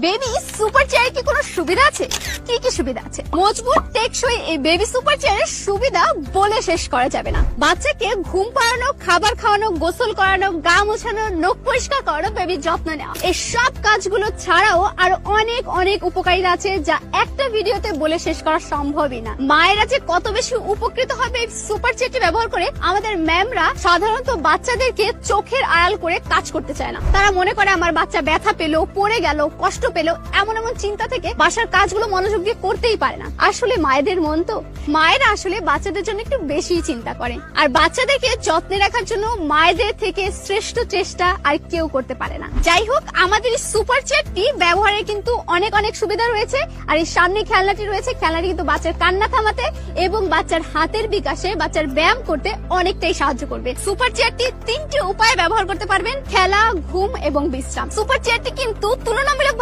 Baby super চেয়ারে কি কোনো সুবিধা আছে? কি কি সুবিধা আছে? মজবুত টেকসই এই বেবি সুপার চেয়ারের সুবিধা বলে শেষ করা যাবে না। বাচ্চাকে ঘুম পাড়ানো, খাবার খাওয়ানো, গোসল করানো, গা মোছানো, নখ পরিষ্কার করানো, বেবির যত্ন নেওয়া, এই সব কাজগুলো ছাড়াও আরো অনেক অনেক উপকারিতা আছে যা একটা ভিডিওতে বলে শেষ করা সম্ভবই না। মায়েরা যে কত বেশি উপকৃত হবে এই সুপার চেয়ারটি ব্যবহার করে, আমাদের ম্যামরা সাধারণত বাচ্চাদেরকে চোখের আড়াল করে কাজ করতে চায় না। তারা মনে করে আমার বাচ্চা ব্যথা পেলো, পড়ে গেল, কষ্ট পেলো, এমন এমন চিন্তা থেকে বাসার কাজগুলো মনোযোগ দিয়ে করতেই পারে না। আসলে মায়েদের মন তো, মায়েরা আসলে বাচ্চাদের জন্য একটু বেশি চিন্তা করে, আর বাচ্চাদেরকে যত্নে রাখার জন্য মায়েদের থেকে শ্রেষ্ঠ চেষ্টা আর কেউ করতে পারে না। যাই হোক, আমাদের এই সুপার চেয়ারটি ব্যবহারে কিন্তু অনেক অনেক সুবিধা রয়েছে। আর এই সামনে খেলনাটি রয়েছে, খেলনাটি কিন্তু বাচ্চার কান্না থামাতে এবং বাচ্চার হাতের বিকাশে, বাচ্চার ব্যায়াম করতে অনেকটাই সাহায্য করবে। সুপার চেয়ারটি 3টি উপায়ে ব্যবহার করতে পারবেন: খেলা, ঘুম এবং বিশ্রাম। সুপার চেয়ারটি কিন্তু তুলনামূলক